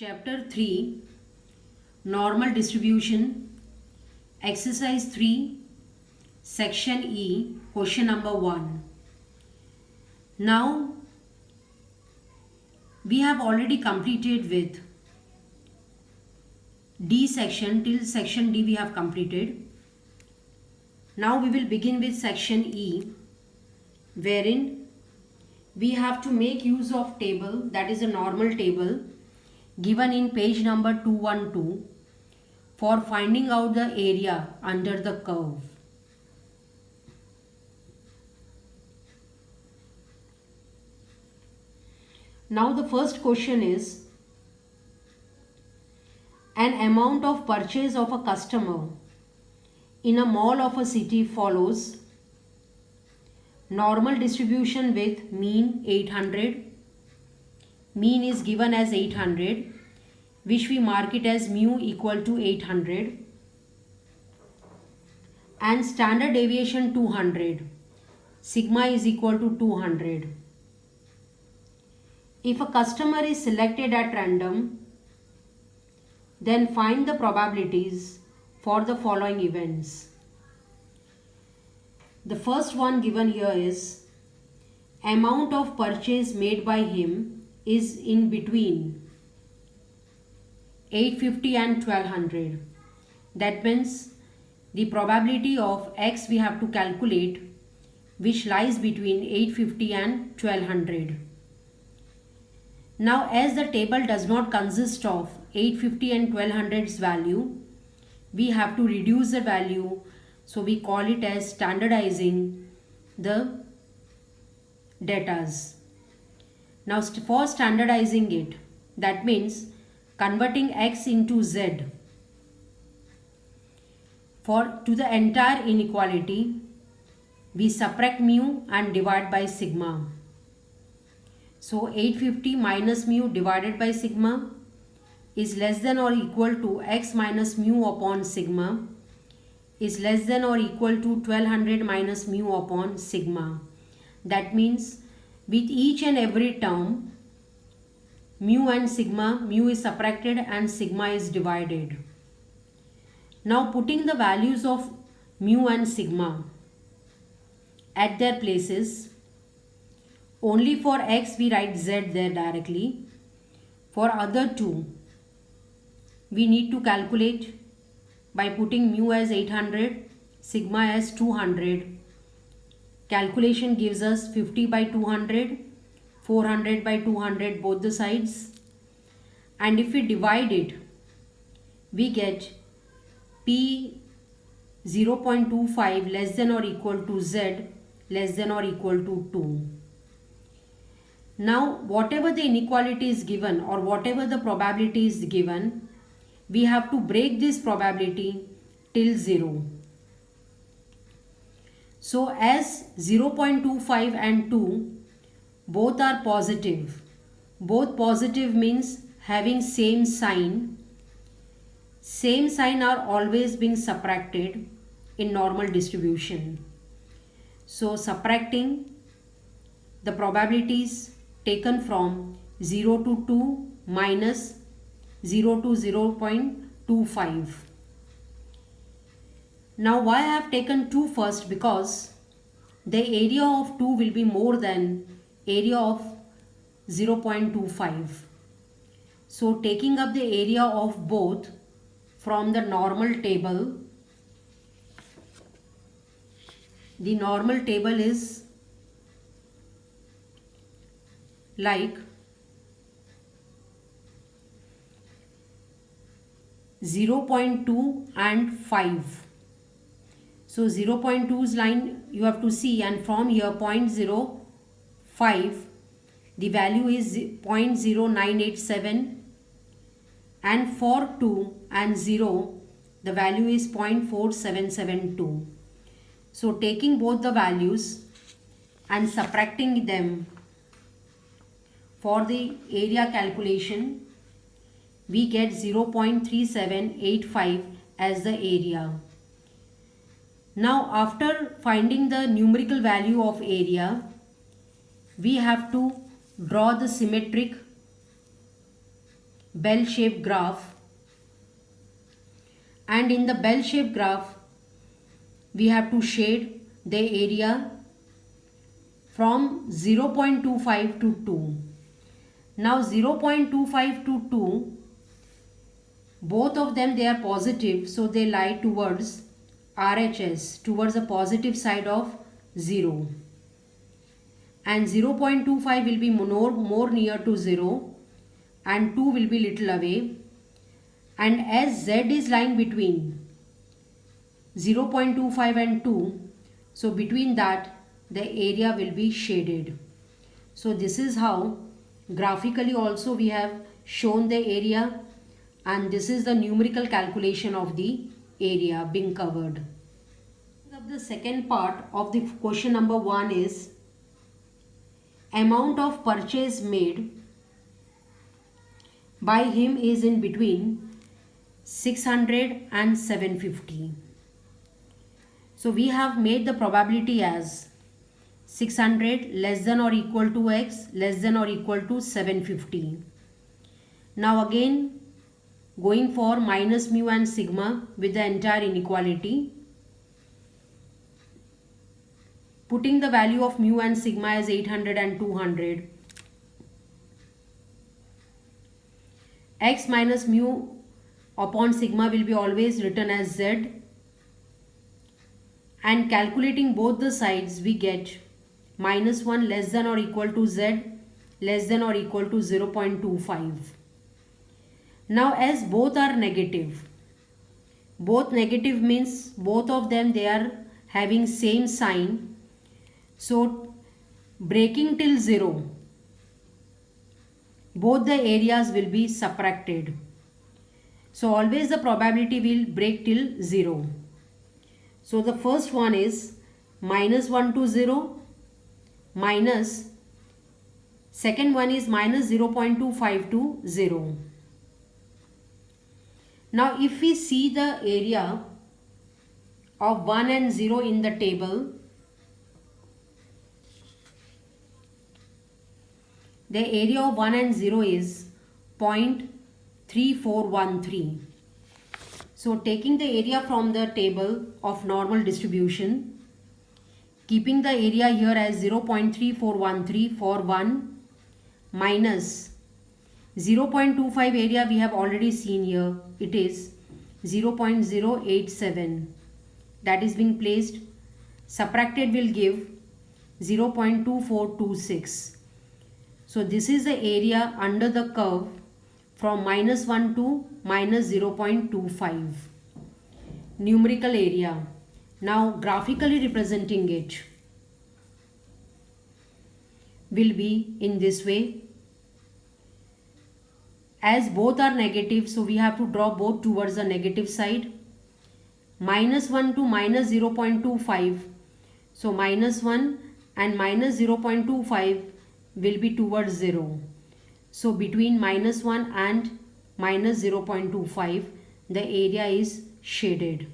Chapter 3 Normal Distribution Exercise 3 Section E Question number 1. Now we have already completed with D section. Till section D we have completed. Now we will begin with section E, wherein we have to make use of table, that is a normal table given in page number 212 for finding out the area under the curve. Now the first question is, an amount of purchase of a customer in a mall of a city follows normal distribution with mean 800. Mean is given as 800, which we mark it as mu equal to 800, and standard deviation 200. Sigma is equal to 200. If a customer is selected at random, then find the probabilities for the following events. The first one given here is amount of purchase made by him is in between 850 and 1200. That means the probability of X we have to calculate, which lies between 850 and 1200. Now as the table does not consist of 850 and 1200's value, we have to reduce the value, so we call it as standardizing the datas. Now for standardizing it, that means converting X into Z to the entire inequality, we subtract mu and divide by sigma. So 850 minus mu divided by sigma is less than or equal to X minus mu upon sigma is less than or equal to 1200 minus mu upon sigma. That means with each and every term, mu and sigma, mu is subtracted and sigma is divided. Now putting the values of mu and sigma at their places, only for X we write Z there directly. For other two, we need to calculate by putting mu as 800, sigma as 200. Calculation gives us 50 by 200, 400 by 200 both the sides. And if we divide it, we get P 0.25 less than or equal to Z less than or equal to 2. Now whatever the inequality is given or whatever the probability is given, we have to break this probability till 0. So as 0.25 and 2 both are positive, both positive means having same sign are always being subtracted in normal distribution. So subtracting the probabilities taken from 0 to 2 minus 0 to 0.25. Now why I have taken 2 first? Because the area of 2 will be more than area of 0.25. So taking up the area of both from the normal table, the normal table is like 0.2 and 5. So 0.2's line you have to see, and from here 0.05 the value is 0.0987, and for 2 and 0 the value is 0.4772. So taking both the values and subtracting them for the area calculation, we get 0.3785 as the area. Now after finding the numerical value of area, we have to draw the symmetric bell-shaped graph, and in the bell-shaped graph we have to shade the area from 0.25 to 2. Now 0.25 to 2, both of them they are positive, so they lie towards RHS, towards the positive side of 0. And 0.25 will be more near to 0 and 2 will be little away. And as Z is lying between 0.25 and 2, so between that the area will be shaded. So this is how graphically also we have shown the area, and this is the numerical calculation of the area being covered. The second part of the question number 1 is amount of purchase made by him is in between 600 and 750. So we have made the probability as 600 less than or equal to x less than or equal to 750. Now again going for minus mu and sigma with the entire inequality. Putting the value of mu and sigma as 800 and 200. X minus mu upon sigma will be always written as z. And calculating both the sides we get minus 1 less than or equal to z less than or equal to 0.25. Now as both are negative, both negative means both of them they are having same sign. So breaking till 0, both the areas will be subtracted. So always the probability will break till 0. So the first one is minus 1 to 0 minus, second one is minus 0.25 to 0. Now if we see the area of 1 and 0 in the table, the area of 1 and 0 is 0.3413. So taking the area from the table of normal distribution, keeping the area here as 0.3413 for 1 minus 0.25 area we have already seen here, it is 0.087, that is being placed, subtracted will give 0.2426. So this is the area under the curve from minus 1 to minus 0.25. Numerical area. Now graphically representing it will be in this way. As both are negative, so we have to draw both towards the negative side. Minus 1 to minus 0.25. So minus 1 and minus 0.25 will be towards 0. So between minus 1 and minus 0.25 the area is shaded.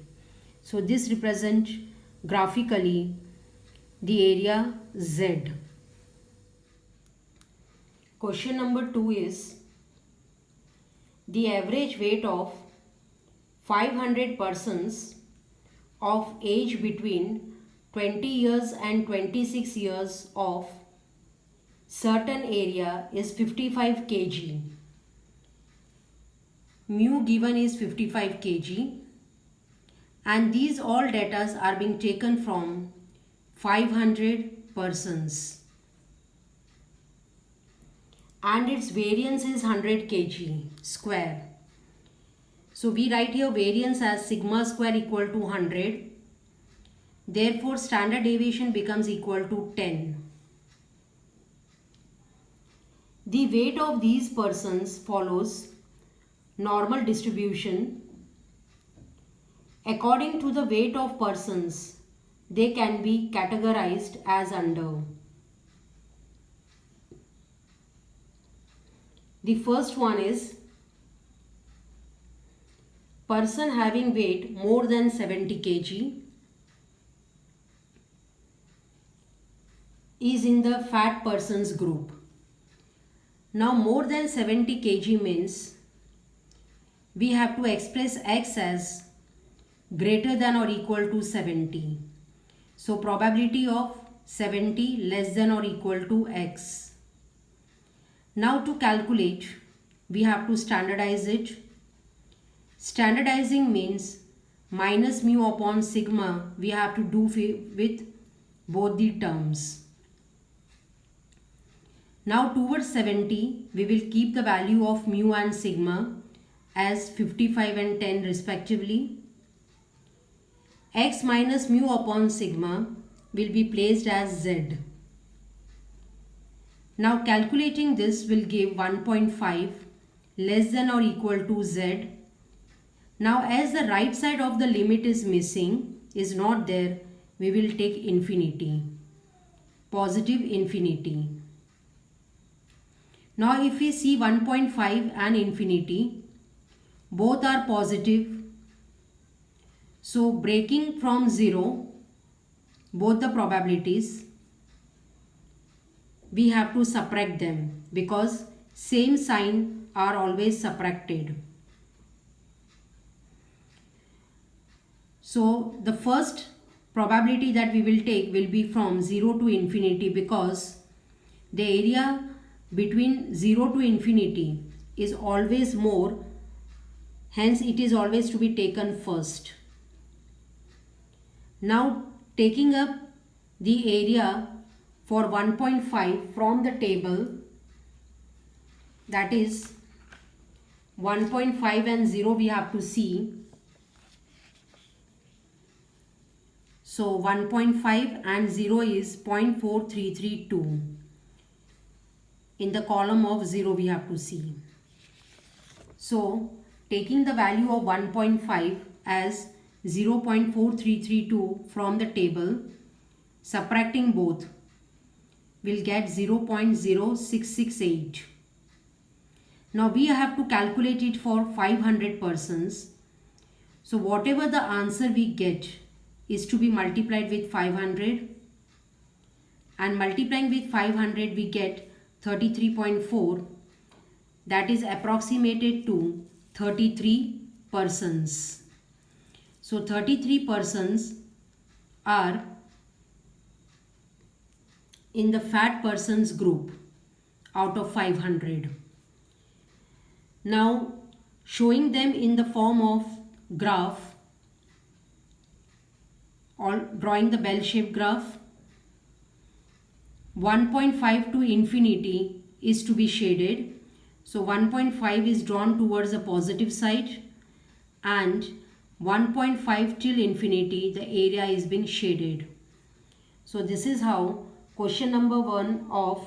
So this represents graphically the area Z. Question number 2 is the average weight of 500 persons of age between 20 years and 26 years of certain area is 55 kg. Mu given is 55 kg, and these all data are being taken from 500 persons and its variance is 100 kg square. So we write here variance as sigma square equal to 100. Therefore standard deviation becomes equal to 10. The weight of these persons follows normal distribution. According to the weight of persons, they can be categorized as under. The first one is person having weight more than 70 kg is in the fat persons group. Now more than 70 kg means we have to express x as greater than or equal to 70. So probability of 70 less than or equal to x. Now to calculate, we have to standardize it. Standardizing means minus mu upon sigma we have to do with both the terms. Now towards 70 we will keep the value of mu and sigma as 55 and 10 respectively. X minus mu upon sigma will be placed as z. Now calculating this will give 1.5 less than or equal to z. Now as the right side of the limit is missing, is not there, we will take infinity, positive infinity. Now if we see 1.5 and infinity, both are positive. So breaking from 0, both the probabilities, we have to subtract them because same sign are always subtracted. So the first probability that we will take will be from 0 to infinity because the area between 0 to infinity is always more, hence it is always to be taken first. Now taking up the area for 1.5 from the table, that is 1.5 and 0 we have to see. So 1.5 and 0 is 0.4332. In the column of 0 we have to see. So taking the value of 1.5 as 0.4332 from the table, subtracting both, we'll get 0.0668. Now we have to calculate it for 500 persons. So whatever the answer we get is to be multiplied with 500, and multiplying with 500 we get 33.4, that is approximated to 33 persons. So 33 persons are in the fat persons group out of 500. Now showing them in the form of graph, or drawing the bell-shaped graph, 1.5 to infinity is to be shaded. So 1.5 is drawn towards the positive side, and 1.5 till infinity the area is being shaded. So this is how question number 1 of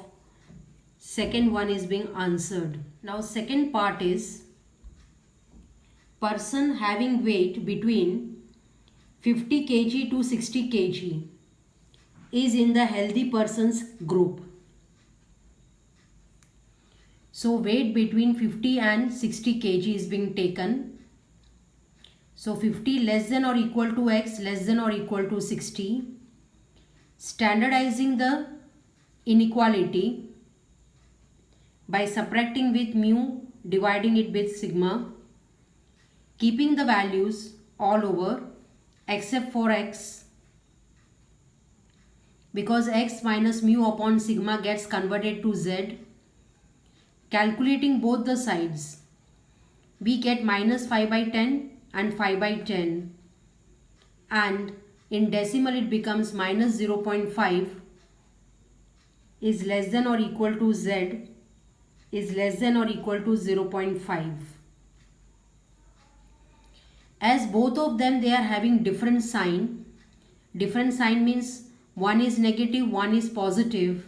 second one is being answered. Now second part is person having weight between 50 kg to 60 kg is in the healthy persons group. So weight between 50 and 60 kg is being taken. So 50 less than or equal to x less than or equal to 60. Standardizing the inequality by subtracting with mu, dividing it with sigma, keeping the values all over except for x, because x minus mu upon sigma gets converted to z. Calculating both the sides, we get minus 5 by 10 and 5 by 10, and in decimal it becomes minus 0.5 is less than or equal to z is less than or equal to 0.5. As both of them they are having different sign means one is negative, one is positive,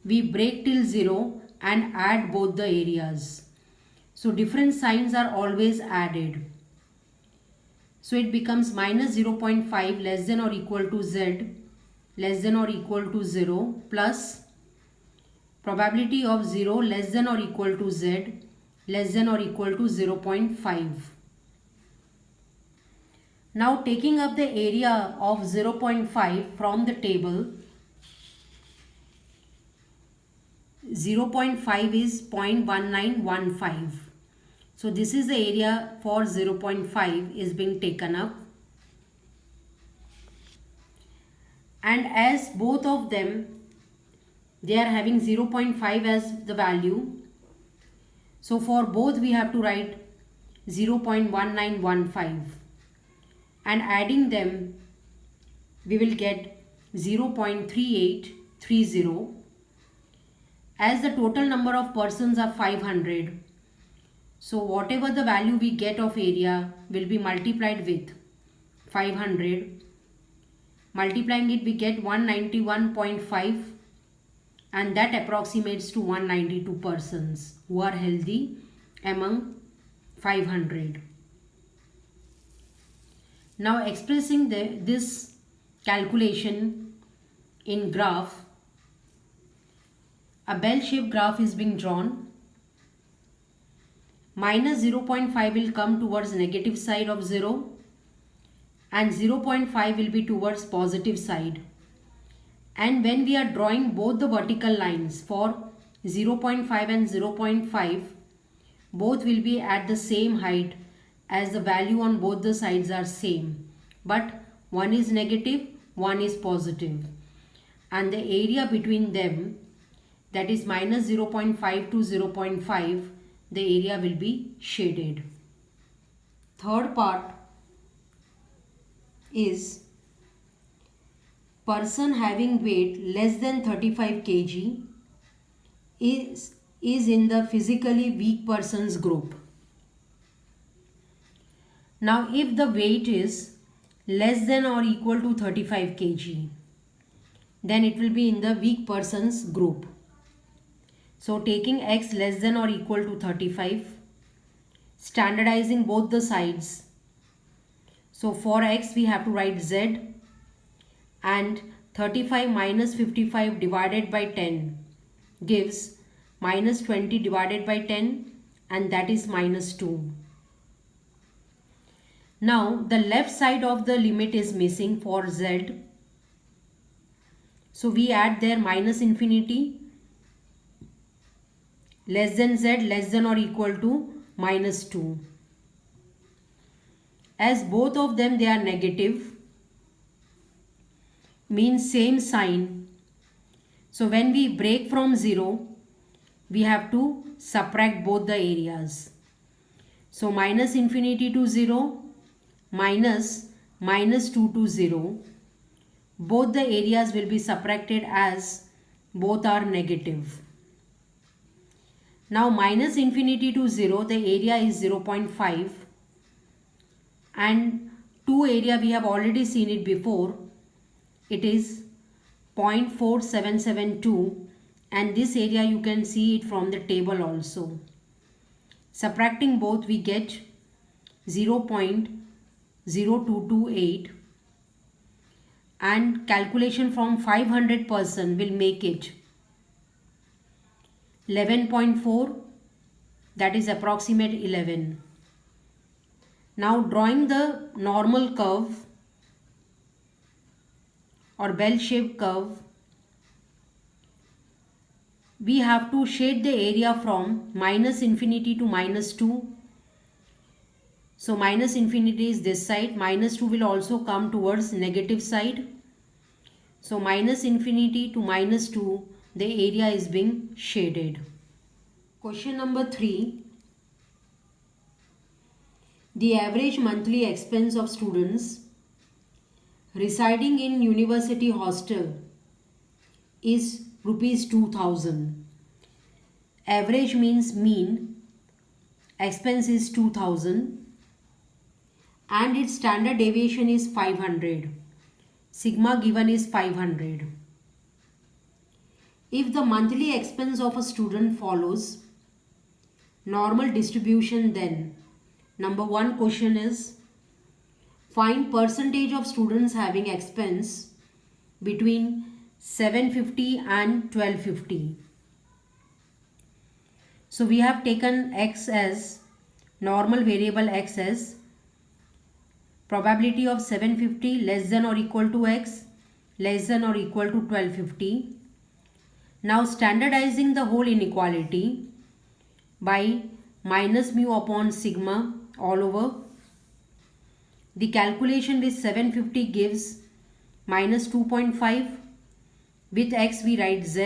we break till 0 and add both the areas. So different signs are always added. So it becomes minus 0.5 less than or equal to z less than or equal to 0 plus probability of 0 less than or equal to z less than or equal to 0.5. Now taking up the area of 0.5 from the table, 0.5 is 0.1915. So this is the area for 0.5 is being taken up. And as both of them, they are having 0.5 as the value. So for both we have to write 0.1915. And adding them, we will get 0.3830. As the total number of persons are 500, so whatever the value we get of area will be multiplied with 500. Multiplying it, we get 191.5, and that approximates to 192 persons who are healthy among 500. Now expressing this calculation in graph, a bell-shaped graph is being drawn. Minus 0.5 will come towards negative side of 0 and 0.5 will be towards positive side. And when we are drawing both the vertical lines for 0.5 and 0.5, both will be at the same height as the value on both the sides are same. But one is negative, one is positive. And the area between them, that is minus 0.5 to 0.5, the area will be shaded. Third part is person having weight less than 35 kg is in the physically weak persons group. Now if the weight is less than or equal to 35 kg, then it will be in the weak persons group. So taking x less than or equal to 35, standardizing both the sides. So for x we have to write z, and 35 minus 55 divided by 10 gives minus 20 divided by 10, and that is minus 2. Now the left side of the limit is missing for z. So we add there minus infinity, less than z, less than or equal to minus 2. As both of them they are negative, means same sign. So when we break from 0, we have to subtract both the areas. So minus infinity to 0 minus minus 2 to 0. Both the areas will be subtracted as both are negative. Now minus infinity to 0, the area is 0.5, and 2 area we have already seen it before. It is 0.4772, and this area you can see it from the table also. Subtracting both we get 0.0228, and calculation from 500 person will make it 11.4, that is approximate 11. Now drawing the normal curve or bell-shaped curve, we have to shade the area from minus infinity to minus 2. So minus infinity is this side, minus 2 will also come towards negative side. So minus infinity to minus 2, the area is being shaded. Question number 3. The average monthly expense of students residing in university hostel is rupees 2000. Average means mean. Expense is 2000 and its standard deviation is 500. Sigma given is 500. If the monthly expense of a student follows normal distribution, then number 1 question is find percentage of students having expense between 750 and 1250. So we have taken x as normal variable x as probability of 750 less than or equal to x less than or equal to 1250. Now standardizing the whole inequality by minus mu upon sigma all over. The calculation with 750 gives minus 2.5. With x we write z,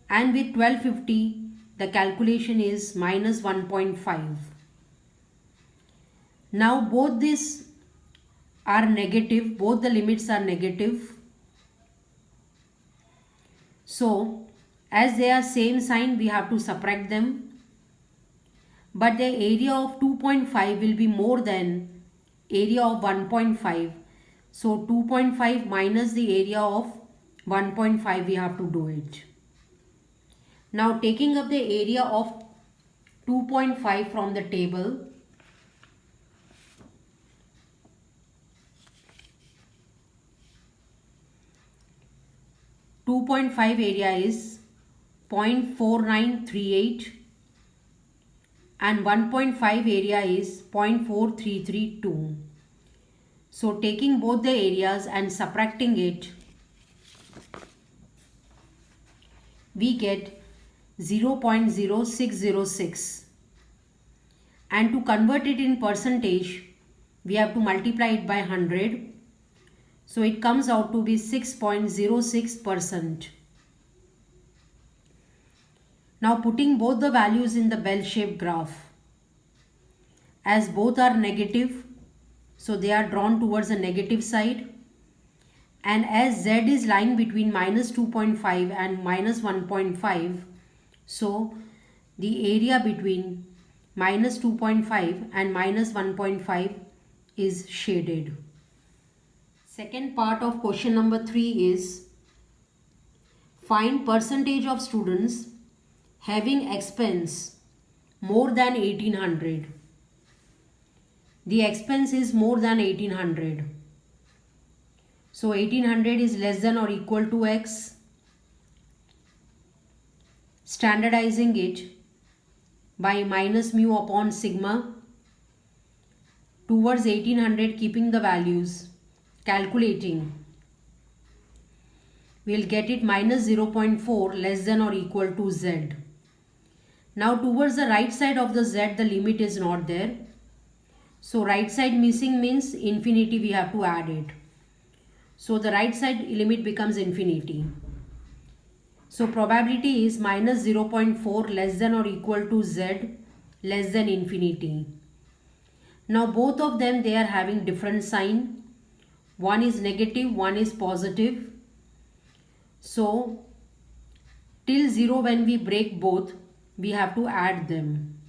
and with 1250 the calculation is minus 1.5. Now both these are negative, both the limits are negative. So as they are same sign, we have to subtract them. But the area of 2.5 will be more than area of 1.5. So 2.5 minus the area of 1.5, we have to do it. Now taking up the area of 2.5 from the table, area is 0.4938 and 1.5 area is 0.4332. So taking both the areas and subtracting it, we get 0.0606, and to convert it in percentage we have to multiply it by 100. So it comes out to be 6.06%. Now putting both the values in the bell-shaped graph, as both are negative, so they are drawn towards the negative side, and as z is lying between minus 2.5 and minus 1.5, so the area between minus 2.5 and minus 1.5 is shaded. Second part of question number 3 is find percentage of students having expense more than 1800. The expense is more than 1800. So 1800 is less than or equal to x. Standardizing it by minus mu upon sigma towards 1800, keeping the values, calculating, we'll get it minus 0.4 less than or equal to z. Now towards the right side of the z, the limit is not there. So right side missing means infinity, we have to add it. So the right side limit becomes infinity. So probability is minus 0.4 less than or equal to z less than infinity. Now both of them, they are having different sign. One is negative, one is positive. So till 0 when we break both, we have to add them.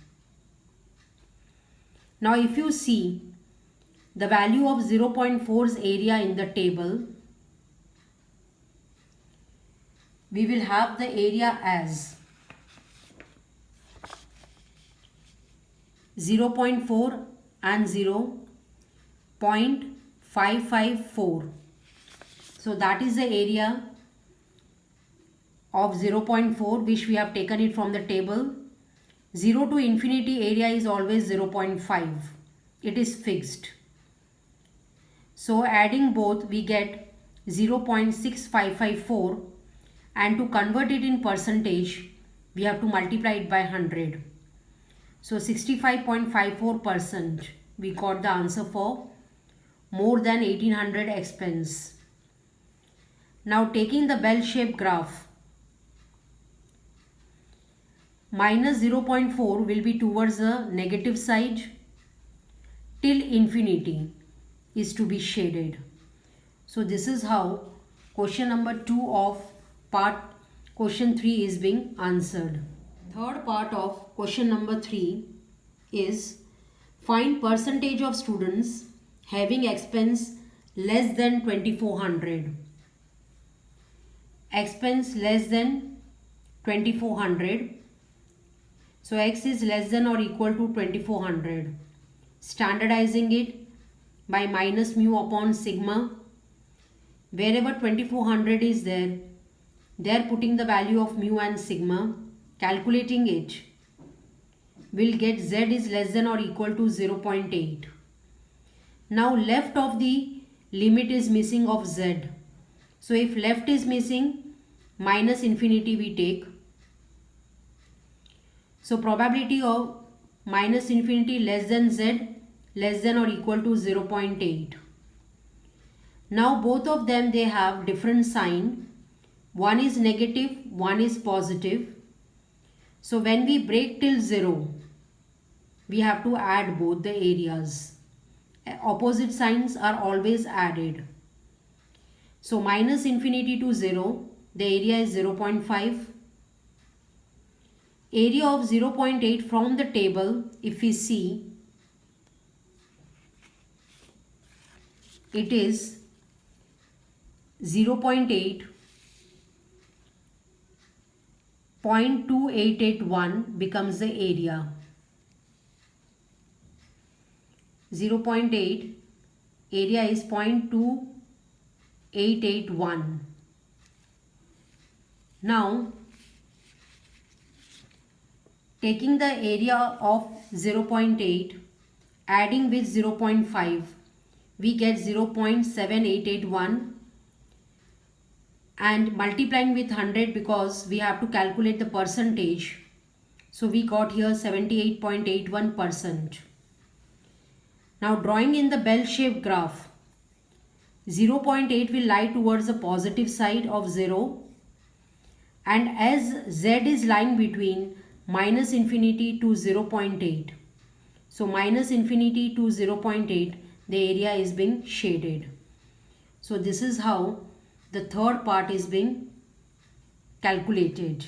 Now if you see the value of 0.4's area in the table, we will have the area as 0.4 and 0.554. So that is the area of 0.4 which we have taken it from the table. 0 to infinity area is always 0.5. It is fixed. So adding both we get 0.6554, and to convert it in percentage we have to multiply it by 100. So 65.54%, we got the answer for more than 1800 expense. Now taking the bell-shaped graph, minus 0.4 will be towards the negative side till infinity is to be shaded. So this is how question number 2 of question 3 is being answered. Third part of question number 3 is find percentage of students having expense less than 2400. Expense less than 2400. So x is less than or equal to 2400. Standardizing it by minus mu upon sigma. Wherever 2400 is there, putting the value of mu and sigma, calculating it, we'll get z is less than or equal to 0.8. Now left of the limit is missing of z. So if left is missing, minus infinity we take. So probability of minus infinity less than z less than or equal to 0.8. Now both of them, they have different sign. One is negative, one is positive. So when we break till 0, we have to add both the areas. Opposite signs are always added. So minus infinity to 0, the area is 0.5. Area of 0.8 from the table, if we see, it is 0.8, 0.2881 becomes the area. 0.8 area is 0.2881. Now taking the area of 0.8, adding with 0.5, we get 0.7881, and multiplying with 100 because we have to calculate the percentage. So we got here 78.81%. Now drawing in the bell-shaped graph, 0.8 will lie towards the positive side of 0, and as z is lying between minus infinity to 0.8, so minus infinity to 0.8, the area is being shaded. So this is how the third part is being calculated.